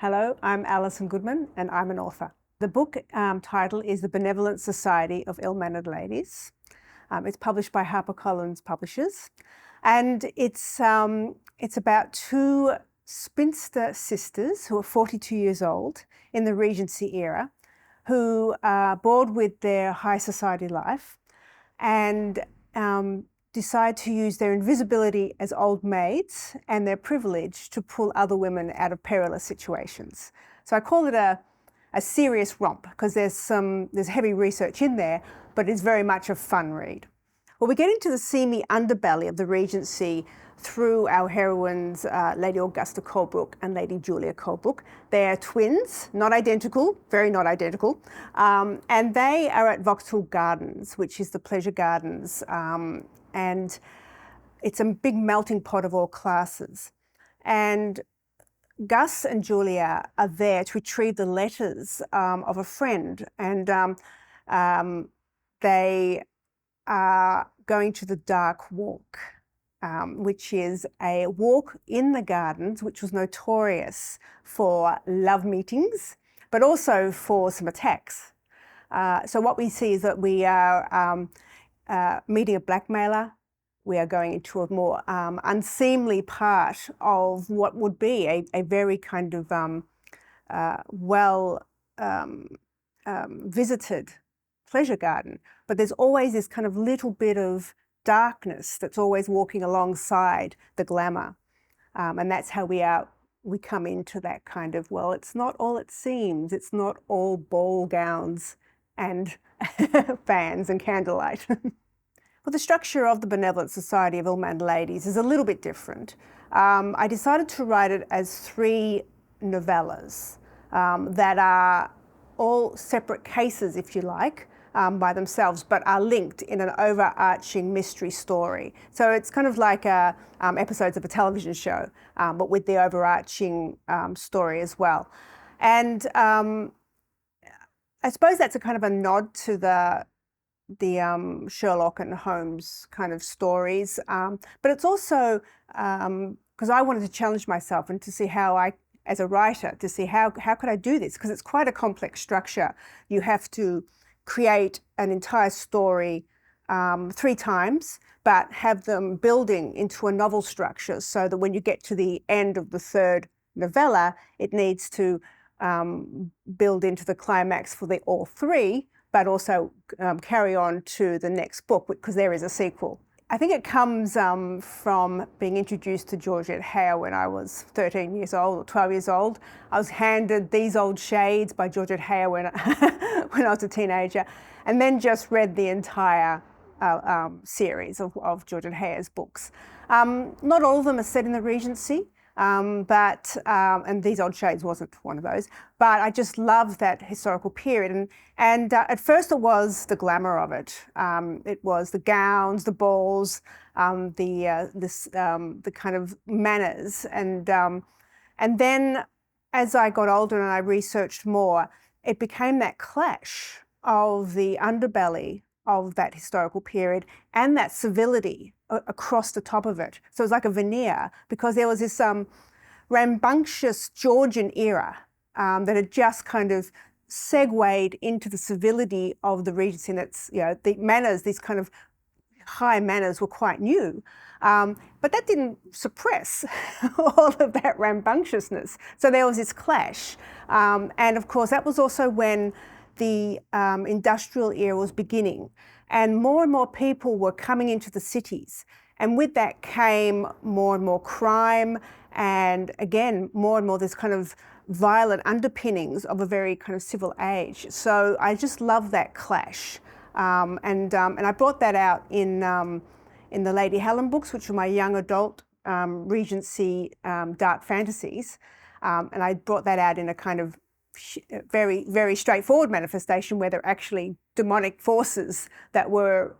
Hello, I'm Alison Goodman and I'm an author. The book title is The Benevolent Society of Ill-Mannered Ladies. It's published by HarperCollins Publishers, and it's about two spinster sisters who are 42 years old in the Regency era, who are bored with their high society life and decide to use their invisibility as old maids and their privilege to pull other women out of perilous situations. So I call it a serious romp because there's heavy research in there, but it's very much a fun read. Well, we get into the seamy underbelly of the Regency through our heroines, Lady Augusta Colebrook and Lady Julia Colebrook. They are twins, not identical, very not identical, and they are at Vauxhall Gardens, which is the pleasure gardens, and it's a big melting pot of all classes. And Gus and Julia are there to retrieve the letters of a friend, and they are going to the Dark Walk, which is a walk in the gardens, which was notorious for love meetings, but also for some attacks. So what we see is that we are meeting a blackmailer. We are going into a more unseemly part of what would be a very kind of visited pleasure garden. But there's always this kind of little bit of darkness that's always walking alongside the glamour. And that's how we come into that kind of, well, it's not all it seems. It's not all ball gowns and fans and candlelight. Well, the structure of the Benevolent Society of Ill-Mannered Ladies is a little bit different. I decided to write it as 3 novellas that are all separate cases, if you like, by themselves, but are linked in an overarching mystery story. So it's kind of like episodes of a television show, but with the overarching story as well. And I suppose that's a kind of a nod to the Sherlock and Holmes kind of stories, but it's also because I wanted to challenge myself and to see how I, as a writer, to see how could I do this, because it's quite a complex structure. You have to create an entire story 3 times, but have them building into a novel structure so that when you get to the end of the 3rd novella, it needs to build into the climax for all 3, but also carry on to the next book, because there is a sequel. I think it comes from being introduced to Georgette Heyer when I was 13 years old or 12 years old. I was handed These Old Shades by Georgette Heyer when I was a teenager, and then just read the entire series of Georgette Heyer's books. Not all of them are set in the Regency, and These Old Shades wasn't one of those, but I just loved that historical period. And at first it was the glamour of it. It was the gowns, the balls, the kind of manners. And then as I got older and I researched more, it became that clash of the underbelly of that historical period and that civility across the top of it. So it was like a veneer, because there was this rambunctious Georgian era that had just kind of segued into the civility of the Regency. And that's, the manners, these kind of high manners were quite new. But that didn't suppress all of that rambunctiousness. So there was this clash. And of course, that was also when the industrial era was beginning, and more people were coming into the cities. And with that came more and more crime, and again, more and more this kind of violent underpinnings of a very kind of civil age. So I just love that clash. And I brought that out in the Lady Helen books, which were my young adult Regency dark fantasies. And I brought that out in a kind of very, very straightforward manifestation where they're actually demonic forces that were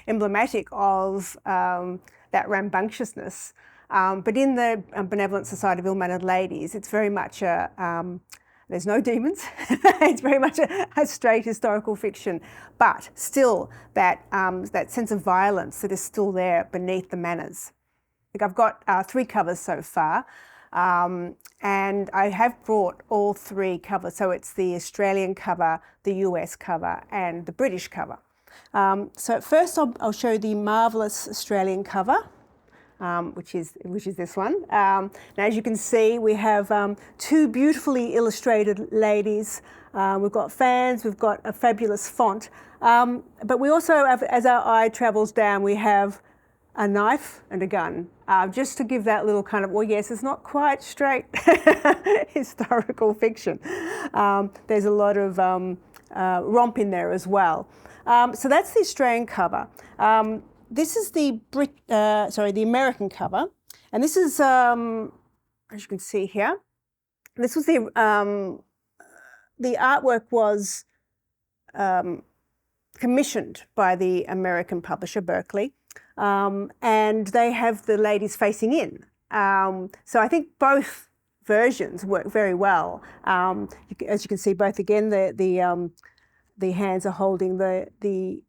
emblematic of that rambunctiousness. But in the Benevolent Society of Ill-Mannered Ladies, it's very much there's no demons. It's very much a straight historical fiction, but still that sense of violence that is still there beneath the manners. I've got 3 covers so far. And I have brought all three covers. So it's the Australian cover, the US cover, and the British cover. So at first I'll show the marvellous Australian cover, which is this one. Now, as you can see, we have two beautifully illustrated ladies. We've got fans, we've got a fabulous font. But we also have, as our eye travels down, we have a knife and a gun, just to give that little kind of, well, yes, it's not quite straight historical fiction. There's a lot of romp in there as well. So that's the Australian cover. This is the American cover, and this is, as you can see here, this was the artwork was commissioned by the American publisher Berkeley, and they have the ladies facing in. So I think both versions work very well. As you can see, both again the hands are holding the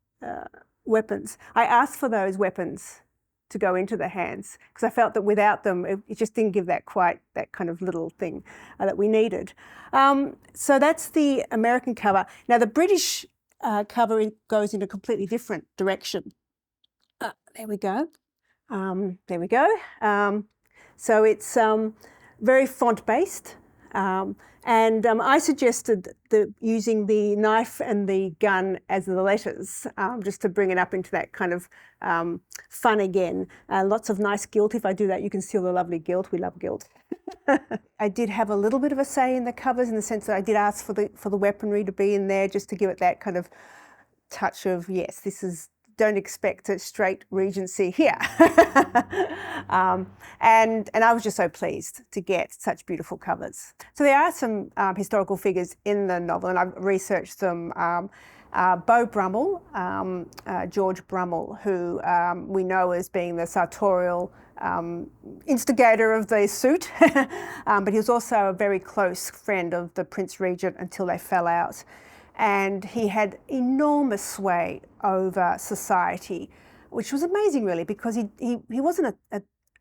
weapons. I asked for those weapons to go into the hands because I felt that without them, it just didn't give that kind of little thing that we needed. So that's the American cover. Now the British cover goes in a completely different direction. There we go. There we go. So it's very font-based. And I suggested using the knife and the gun as the letters, just to bring it up into that kind of fun again. Lots of nice gilt. If I do that, you can see all the lovely gilt. We love gilt. I did have a little bit of a say in the covers, in the sense that I did ask for the weaponry to be in there, just to give it that kind of touch of, yes, this is, don't expect a straight regency here. And I was just so pleased to get such beautiful covers. So there are some historical figures in the novel, and I've researched them. Beau Brummel, George Brummel, who we know as being the sartorial instigator of the suit, but he was also a very close friend of the Prince Regent until they fell out. And he had enormous sway over society, which was amazing, really, because he wasn't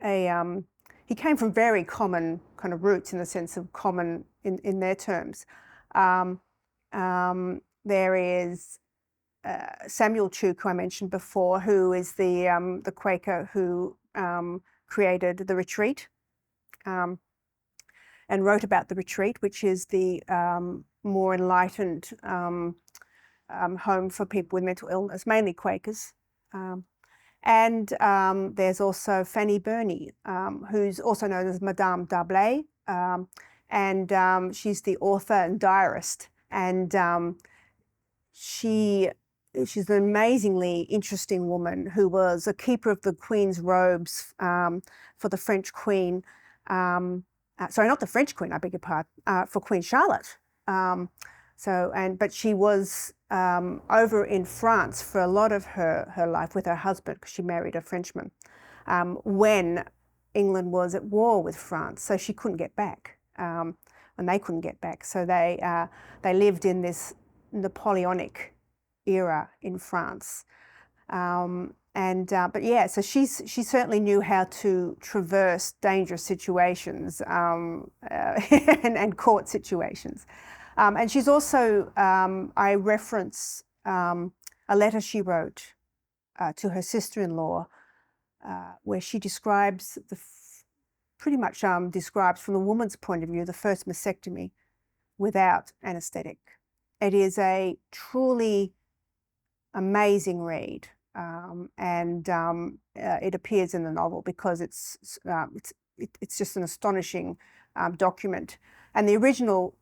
he came from very common kind of roots, in the sense of common in their terms. There is Samuel Tuke, who I mentioned before, who is the Quaker who created the retreat and wrote about the retreat, which is the more enlightened home for people with mental illness, mainly Quakers. And there's also Fanny Bernie, who's also known as Madame D'Arblay, and she's the author and diarist. And she's an amazingly interesting woman who was a keeper of the Queen's robes for the French Queen. Sorry, not the French Queen, I beg your pardon, for Queen Charlotte. But she was over in France for a lot of her life with her husband, because she married a Frenchman, when England was at war with France, so she couldn't get back, and they couldn't get back. So they lived in this Napoleonic era in France. But yeah, so she certainly knew how to traverse dangerous situations and court situations. And she's also, I reference a letter she wrote to her sister-in-law, where she describes pretty much describes from the woman's point of view the first mastectomy without anaesthetic. It is a truly amazing read, and it appears in the novel because it's just an astonishing document. And the original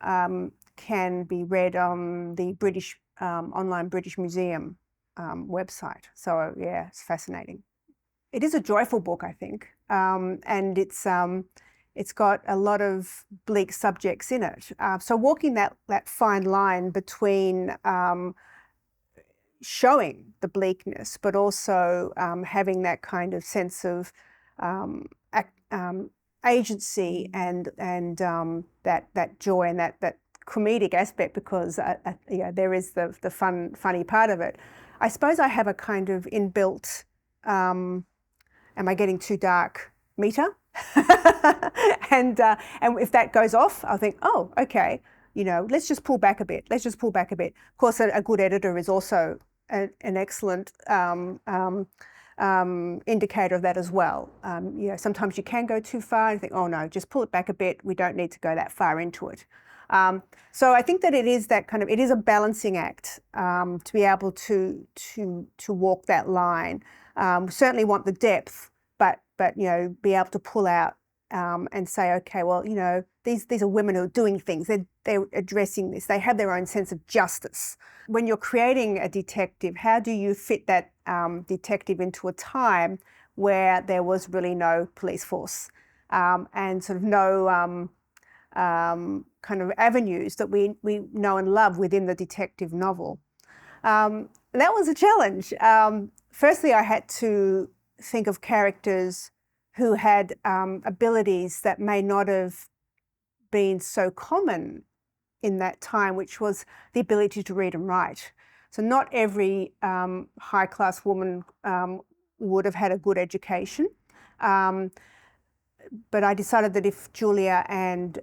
can be read on the British online British Museum website. So yeah, it's fascinating. It is a joyful book, I think, and it's got a lot of bleak subjects in it. So walking that fine line between showing the bleakness, but also having that kind of sense of agency and that joy and that comedic aspect, because there is the funny part of it. I suppose I have a kind of inbuilt, am I getting too dark meter? and if that goes off, I'll think, oh, okay, let's just pull back a bit. Let's just pull back a bit. Of course, a good editor is also an excellent indicator of that as well. Sometimes you can go too far and think, oh no, just pull it back a bit. We don't need to go that far into it. So I think that it is a balancing act to be able to walk that line. We certainly want the depth, but be able to pull out and say, okay, well, these are women who are doing things. They're addressing this. They have their own sense of justice. When you're creating a detective, how do you fit that detective into a time where there was really no police force and sort of no kind of avenues that we know and love within the detective novel? That was a challenge. Firstly, I had to think of characters who had abilities that may not have been so common in that time, which was the ability to read and write. So not every high-class woman would have had a good education. But I decided that if Julia and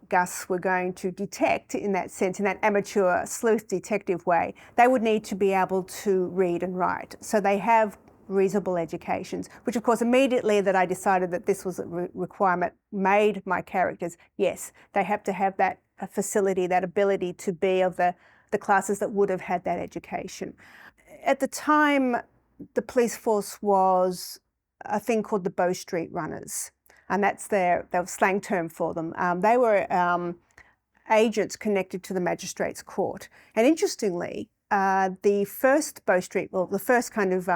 Gus were going to detect in that sense, in that amateur sleuth detective way, they would need to be able to read and write. So they have reasonable educations, which of course immediately that I decided that this was a requirement made my characters, yes, they have to have that facility, that ability to be of the classes that would have had that education. At the time, the police force was a thing called the Bow Street Runners, and that's their slang term for them. They were agents connected to the magistrates' court. And interestingly, the first kind of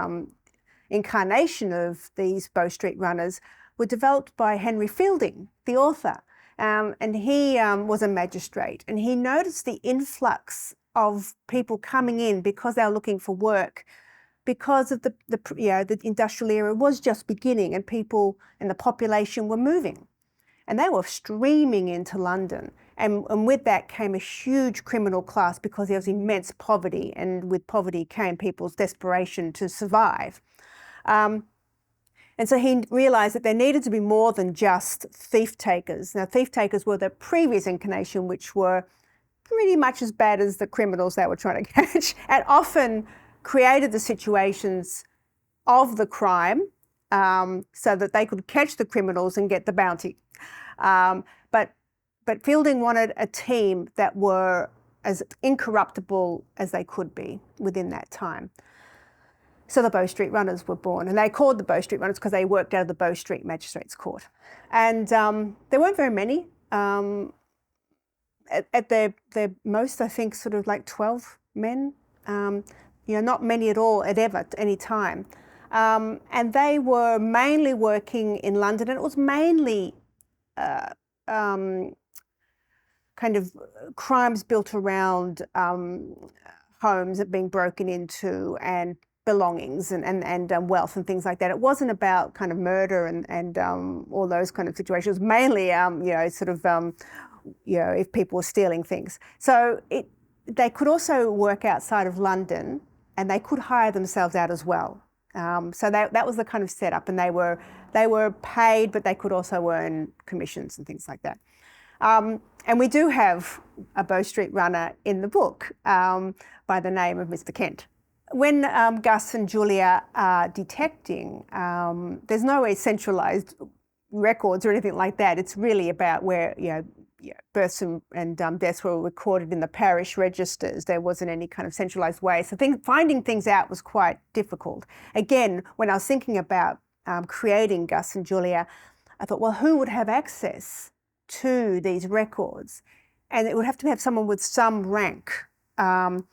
incarnation of these Bow Street Runners were developed by Henry Fielding, the author. And he was a magistrate, and he noticed the influx of people coming in because they were looking for work, because of the industrial era was just beginning, and people and the population were moving. And they were streaming into London. And with that came a huge criminal class because there was immense poverty, and with poverty came people's desperation to survive. And so he realised that there needed to be more than just thief takers. Now, thief takers were the previous incarnation, which were pretty much as bad as the criminals they were trying to catch, and often created the situations of the crime so that they could catch the criminals and get the bounty. But Fielding wanted a team that were as incorruptible as they could be within that time. So the Bow Street Runners were born, and they called the Bow Street Runners because they worked out of the Bow Street Magistrates Court. And there weren't very many. At their most, I think, sort of like 12 men. Not many at all at any time. And they were mainly working in London, and it was mainly kind of crimes built around homes that being broken into and belongings and wealth and things like that. It wasn't about kind of murder and all those kind of situations. Mainly, if people were stealing things. So they could also work outside of London, and they could hire themselves out as well. So that was the kind of setup, and they were paid, but they could also earn commissions and things like that. And we do have a Bow Street Runner in the book by the name of Mr. Kent. When Gus and Julia are detecting, there's no centralised records or anything like that. It's really about where births and deaths were recorded in the parish registers. There wasn't any kind of centralised way. So finding things out was quite difficult. Again, when I was thinking about creating Gus and Julia, I thought, well, who would have access to these records? And it would have to have someone with some rank. Able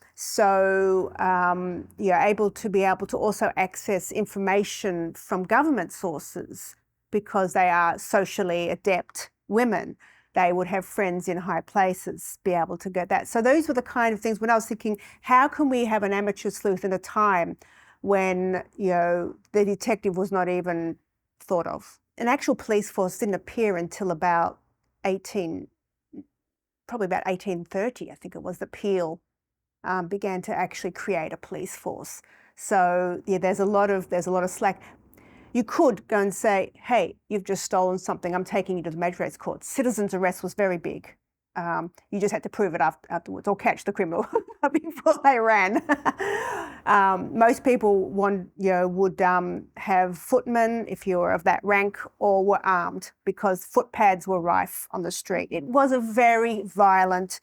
to also access information from government sources because they are socially adept women. They would have friends in high places, be able to get that. So those were the kind of things when I was thinking, how can we have an amateur sleuth in a time when, the detective was not even thought of? An actual police force didn't appear until about 1830, I think it was, that Peel began to actually create a police force. So there's a lot of slack. You could go and say, hey, you've just stolen something, I'm taking you to the magistrate's court. Citizen's arrest was very big. You just had to prove it afterwards, or catch the criminal before they ran. Most people would have footmen if you were of that rank, or were armed, because footpads were rife on the street. It was a very violent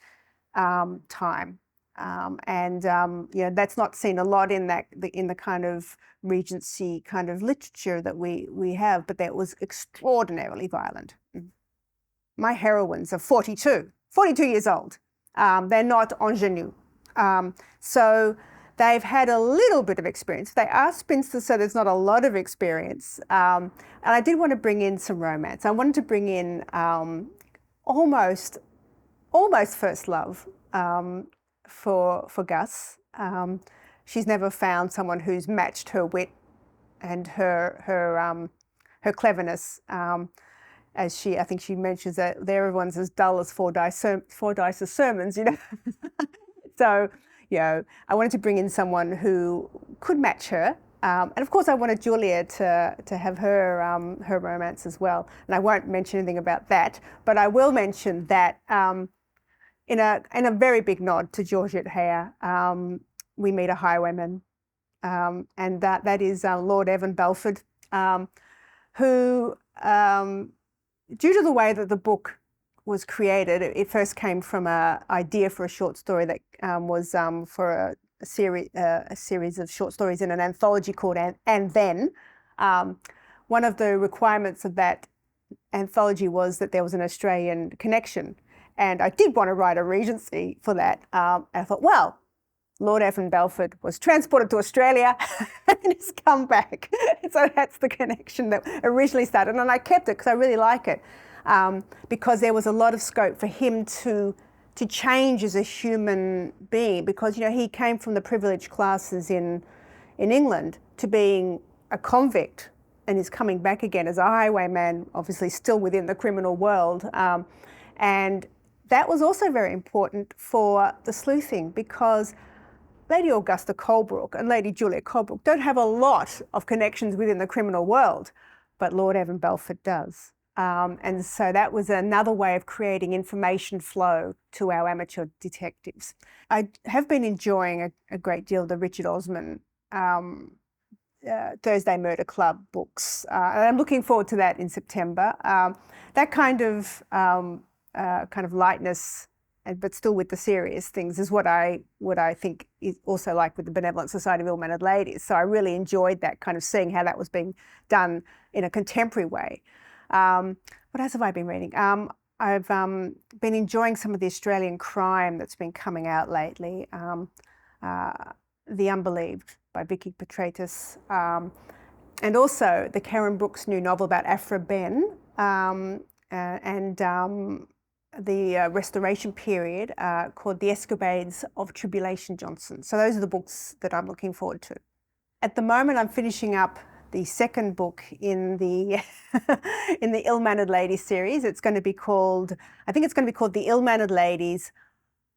time. That's not seen a lot in the kind of regency kind of literature that we have, but that was extraordinarily violent. My heroines are 42 years old. They're not ingenues. So they've had a little bit of experience. They are spinsters, so there's not a lot of experience. And I did want to bring in some romance. I wanted to bring in almost first love for Gus. She's never found someone who's matched her wit and her cleverness. I think she mentions that everyone's as dull as four dice of sermons, you know. So, I wanted to bring in someone who could match her. And of course I wanted Julia to have her romance as well. And I won't mention anything about that, but I will mention that in a very big nod to Georgette Hare, we meet a highwayman, and that is Lord Evan Belford, who, due to the way that the book was created, it first came from an idea for a short story that was for a series of short stories in an anthology called And Then. One of the requirements of that anthology was that there was an Australian connection. And I did want to write a regency for that. And I thought, well, Lord Evan Belford was transported to Australia and has come back. So that's the connection that originally started. And I kept it because I really like it, because there was a lot of scope for him to change as a human being, because, he came from the privileged classes in England to being a convict, and is coming back again as a highwayman, obviously still within the criminal world. And that was also very important for the sleuthing, because Lady Augusta Colebrook and Lady Julia Colebrook don't have a lot of connections within the criminal world, but Lord Evan Belford does. And so that was another way of creating information flow to our amateur detectives. I have been enjoying a great deal the Richard Osman Thursday Murder Club books, and I'm looking forward to that in September. That kind of lightness, but still with the serious things, is what I think is also like with the Benevolent Society of Ill-Mannered Ladies. So I really enjoyed that, kind of seeing how that was being done in a contemporary way. What else have I been reading? I've been enjoying some of the Australian crime that's been coming out lately. The Unbelieved by Vicky Petratus, and also the Karen Brooks new novel about Afra Ben, and the Restoration period, called The Escapades of Tribulation Johnson. So those are the books that I'm looking forward to. At the moment, I'm finishing up the second book in the in the Ill-Mannered Ladies series. It's going to be called, I think it's going to be called The Ill-Mannered Ladies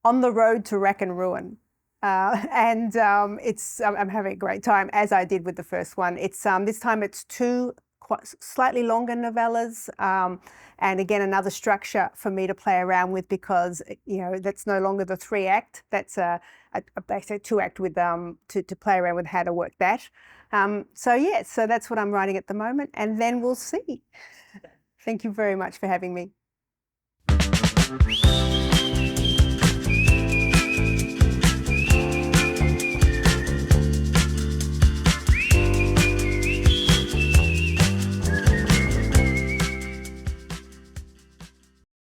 on the Road to Rack and Ruin. I'm having a great time, as I did with the first one. It's this time it's two slightly longer novellas, and again another structure for me to play around with, because that's no longer the 3-act. That's a basic 2-act with to play around with how to work that. So that's what I'm writing at the moment, and then we'll see. Thank you very much for having me.